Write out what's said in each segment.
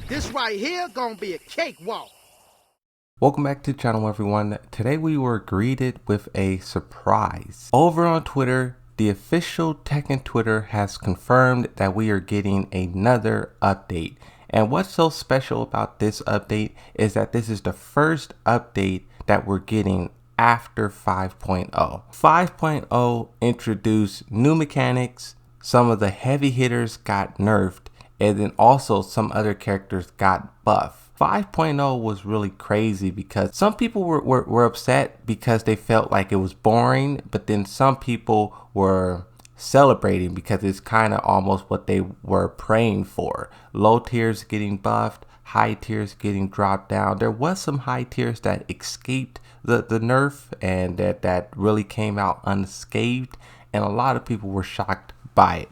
This right here gonna be a cakewalk. Welcome back to the channel, everyone. Today we were greeted with a surprise. Over on Twitter, the official Tekken Twitter has confirmed that we are getting another update. And what's so special about this update is that this is the first update that we're getting after 5.0. 5.0 introduced new mechanics, some of the heavy hitters got nerfed, and then also some other characters got buffed. 5.0 was really crazy because some people were upset because they felt like it was boring, but then some people were celebrating because it's kind of almost what they were praying for. Low tiers getting buffed, high tiers getting dropped down. There was some high tiers that escaped the nerf and that really came out unscathed, and a lot of people were shocked by it.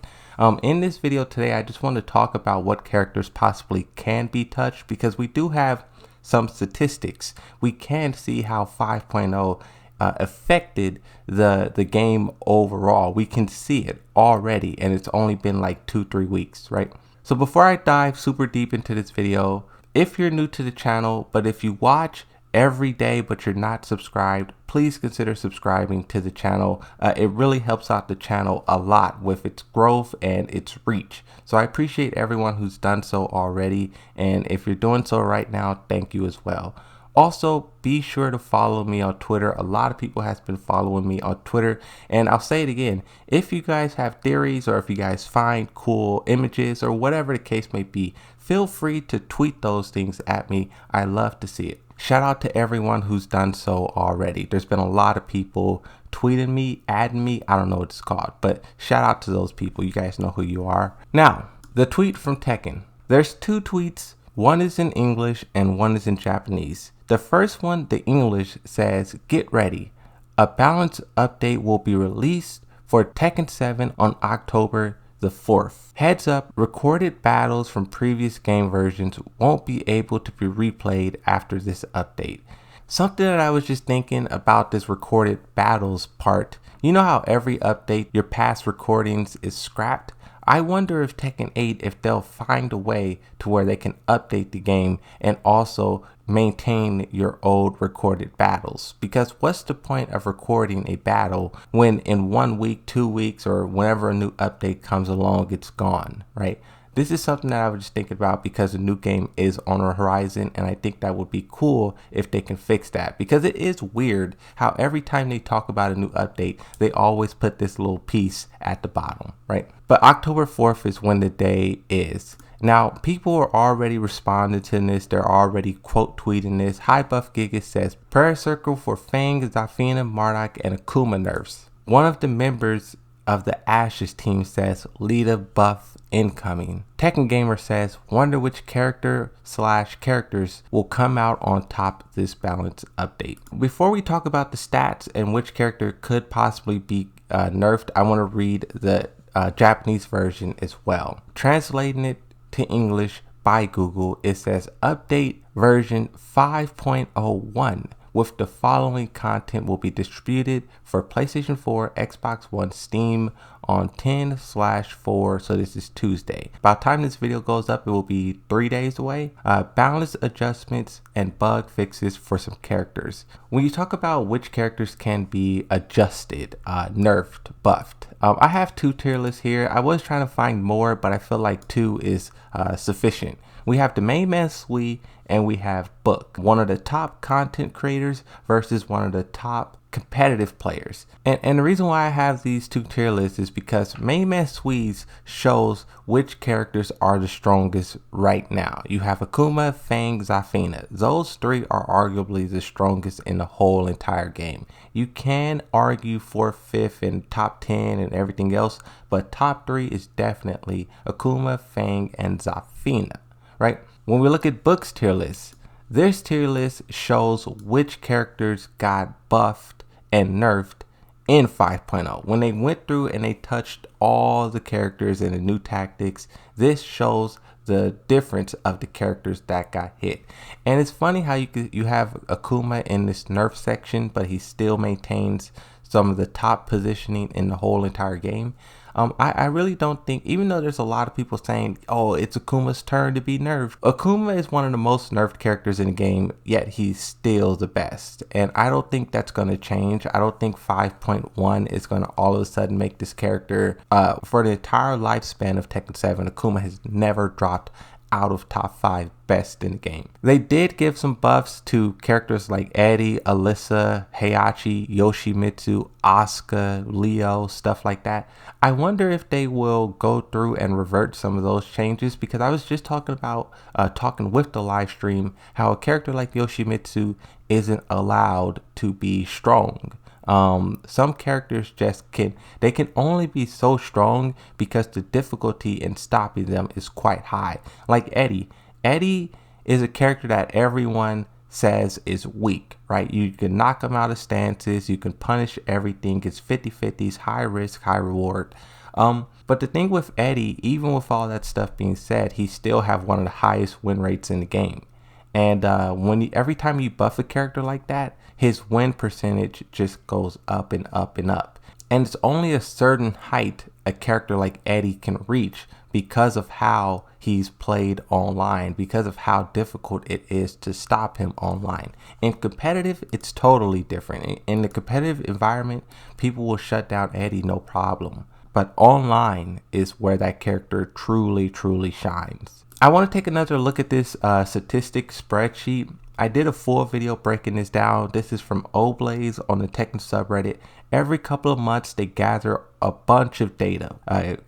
In this video today, I just want to talk about what characters possibly can be touched, because we do have some statistics. We can see how 5.0 affected the game overall. We can see it already, and it's only been like 2-3 weeks, right? So before I dive super deep into this video, if you're new to the channel, but if you watch every day but you're not subscribed, please consider subscribing to the channel. It really helps out the channel a lot with its growth and its reach. So I appreciate everyone who's done so already, and if you're doing so right now, thank you as well. Also, be sure to follow me on Twitter. A lot of people has been following me on Twitter, and I'll say it again, if you guys have theories or if you guys find cool images or whatever the case may be, feel free to tweet those things at me. I love to see it. Shout out to everyone who's done so already. There's been a lot of people tweeting me, adding me, I don't know what it's called, but shout out to those people. You guys know who you are. Now, the tweet from Tekken. There's two tweets. One is in English and one is in Japanese. The first one, the English, says, "Get ready. A balance update will be released for Tekken 7 on October the 4th. Heads up, recorded battles from previous game versions won't be able to be replayed after this update." Something that I was just thinking about this recorded battles part. You know how every update your past recordings is scrapped? I wonder if Tekken 8, if they'll find a way to where they can update the game and also maintain your old recorded battles. Because what's the point of recording a battle when in 1 week, 2 weeks, or whenever a new update comes along, it's gone, right? This is something that I was just thinking about because the new game is on the horizon, and I think that would be cool if they can fix that, because it is weird how every time they talk about a new update, they always put this little piece at the bottom, right? But October 4th is when the day is. Now, people are already responding to this. They're already quote tweeting this. High Buff Giga says, "Prayer circle for Fang, Zafina, Marduk, and Akuma nerfs." One of the members of the Ashes team says, "Lita buff incoming." Tekken Gamer says, "Wonder which character/characters will come out on top of this balance update." Before we talk about the stats and which character could possibly be nerfed, I want to read the Japanese version as well. Translating it to English by Google, it says, "Update version 5.01 with the following content will be distributed for PlayStation 4, Xbox One, Steam on 10/4, so this is Tuesday. By the time this video goes up, it will be 3 days away. Balance adjustments and bug fixes for some characters." When you talk about which characters can be adjusted, nerfed, buffed, I have two tier lists here. I was trying to find more, but I feel like 2 is sufficient. We have the main man Sui and we have Book, one of the top content creators versus one of the top competitive players. And the reason why I have these two tier lists is because main man Sui's shows which characters are the strongest right now. You have Akuma, Fang, Zafina. Those 3 are arguably the strongest in the whole entire game. You can argue 4th, 5th, and top 10 and everything else, but top 3 is definitely Akuma, Fang, and Zafina. Right? When we look at Book's tier list, this tier list shows which characters got buffed and nerfed in 5.0. When they went through and they touched all the characters and the new tactics, this shows the difference of the characters that got hit. And it's funny how you have Akuma in this nerf section, but he still maintains some of the top positioning in the whole entire game. I really don't think, even though there's a lot of people saying, oh, it's Akuma's turn to be nerfed. Akuma is one of the most nerfed characters in the game, yet he's still the best. And I don't think that's going to change. I don't think 5.1 is going to all of a sudden make this character, for the entire lifespan of Tekken 7, Akuma has never dropped out of top 5 best in the game. They did give some buffs to characters like Eddie, Alyssa, Heihachi, Yoshimitsu, Asuka, Leo, stuff like that. I wonder if they will go through and revert some of those changes, because I was just talking about talking with the live stream how a character like Yoshimitsu isn't allowed to be strong. Some characters can only be so strong because the difficulty in stopping them is quite high. Like Eddie. Eddie is a character that everyone says is weak, right? You can knock him out of stances, you can punish everything, it's 50-50s, high risk, high reward. But the thing with Eddie, even with all that stuff being said, he still have one of the highest win rates in the game. And every time you buff a character like that, his win percentage just goes up and up and up. And it's only a certain height a character like Eddie can reach because of how he's played online, because of how difficult it is to stop him online. In competitive, it's totally different. In the competitive environment, people will shut down Eddie no problem. But online is where that character truly, truly shines. I want to take another look at this statistics spreadsheet. I did a full video breaking this down. This is from Oblaze on the Tekken subreddit. Every couple of months, they gather a bunch of data,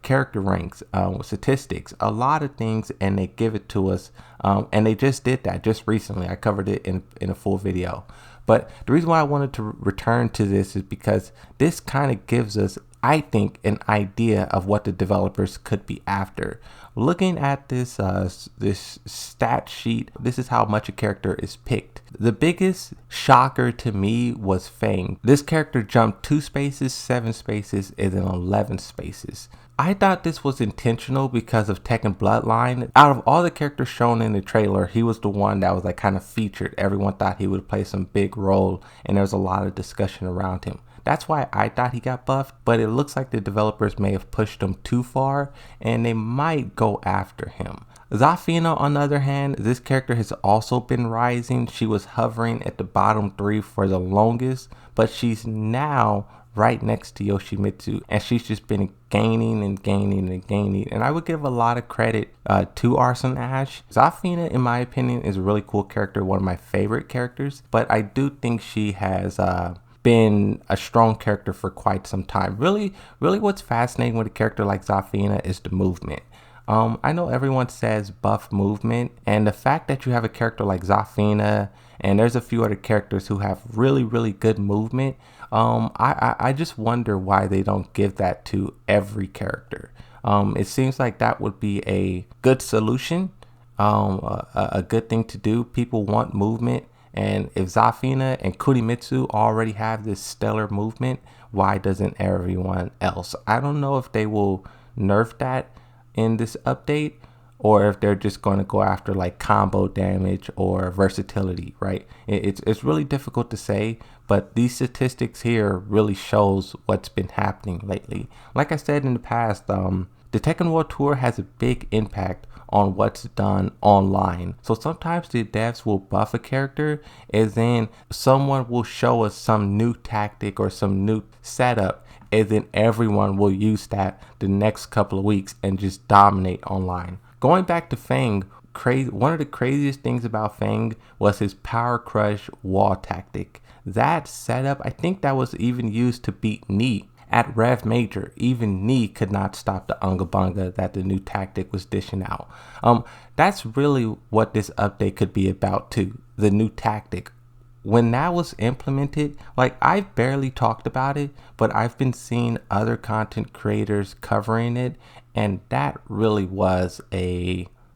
character ranks, statistics, a lot of things, and they give it to us. And they just did that just recently. I covered it in a full video. But the reason why I wanted to return to this is because this kind of gives us, I think, an idea of what the developers could be after. Looking at this this stat sheet, this is how much a character is picked. The biggest shocker to me was Fang. This character jumped 2 spaces, 7 spaces, and then 11 spaces. I thought this was intentional because of Tekken Bloodline. Out of all the characters shown in the trailer, he was the one that was like kind of featured. Everyone thought he would play some big role, and there was a lot of discussion around him. That's why I thought he got buffed, but it looks like the developers may have pushed him too far, and they might go after him. Zafina, on the other hand, this character has also been rising. She was hovering at the bottom 3 for the longest, but she's now right next to Yoshimitsu, and she's just been gaining and gaining and gaining. And I would give a lot of credit to Arsene Ash. Zafina, in my opinion, is a really cool character, one of my favorite characters, but I do think she has been a strong character for quite some time. Really what's fascinating with a character like Zafina is the movement. I know everyone says buff movement, and the fact that you have a character like Zafina, and there's a few other characters who have really good movement, I just wonder why they don't give that to every character. It seems like that would be a good solution, a good thing to do. People want movement, and if Zafina and Kurimitsu already have this stellar movement, why doesn't everyone else? I don't know if they will nerf that in this update, or if they're just going to go after like combo damage or versatility, right? It's really difficult to say, but these statistics here really shows what's been happening lately. Like I said in the past, the Tekken World Tour has a big impact on what's done online. So sometimes the devs will buff a character, and then someone will show us some new tactic or some new setup, and then everyone will use that the next couple of weeks and just dominate online. Going back to Fang, one of the craziest things about Fang was his Power Crush wall tactic. That setup, I think that was even used to beat Knee at Rev Major. Even Knee could not stop the Unga Bunga that the new tactic was dishing out. That's really what this update could be about too, the new tactic. When that was implemented, like, I've barely talked about it, but I've been seeing other content creators covering it, and that really was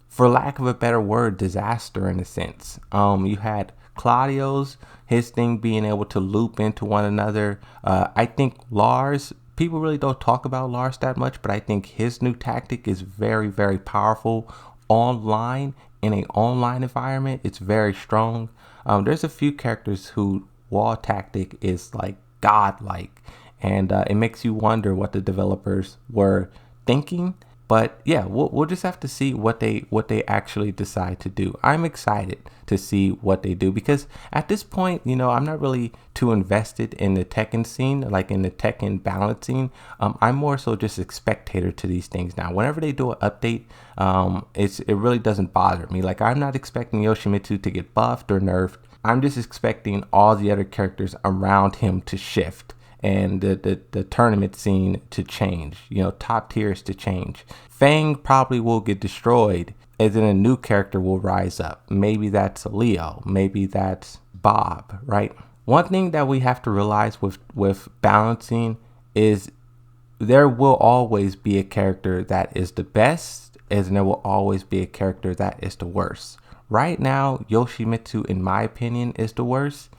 for lack of a better word, disaster in a sense. You had Claudio's, his thing being able to loop into one another. I think Lars, people really don't talk about Lars that much, but I think his new tactic is very powerful online. In an online environment, it's very strong. There's a few characters who wall tactic is like godlike, and it makes you wonder what the developers were thinking. But yeah, we'll just have to see what they actually decide to do. I'm excited to see what they do, because at this point, you know, I'm not really too invested in the Tekken scene, like in the Tekken balancing. I'm more so just a spectator to these things now. Whenever they do an update, it really doesn't bother me. Like, I'm not expecting Yoshimitsu to get buffed or nerfed. I'm just expecting all the other characters around him to shift, and the tournament scene to change, you know, top tiers to change. Fang probably will get destroyed, and then a new character will rise up. Maybe that's Leo, maybe that's Bob, right? One thing that we have to realize with balancing is there will always be a character that is the best, and there will always be a character that is the worst. Right now, Yoshimitsu, in my opinion, is the worst.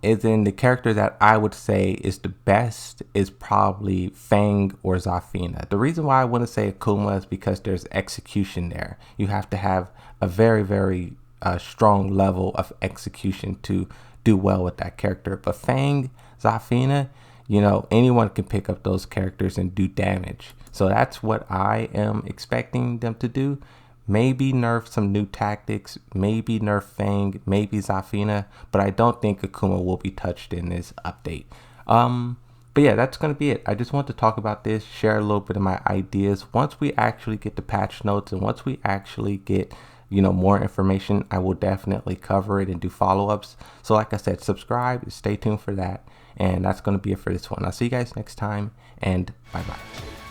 Is in the character that I would say is the best is probably Fang or Zafina. The reason why I want to say Akuma is because there's execution there. You have to have a very, very strong level of execution to do well with that character. But Fang, Zafina, you know, anyone can pick up those characters and do damage. So that's what I am expecting them to do. Maybe nerf some new tactics, maybe nerf Fang, maybe Zafina, but I don't think Akuma will be touched in this update. But yeah, that's going to be it. I just want to talk about this, share a little bit of my ideas. Once we actually get the patch notes and once we actually get, you know, more information, I will definitely cover it and do follow-ups. So like I said, subscribe, stay tuned for that. And that's going to be it for this one. I'll see you guys next time, and bye-bye.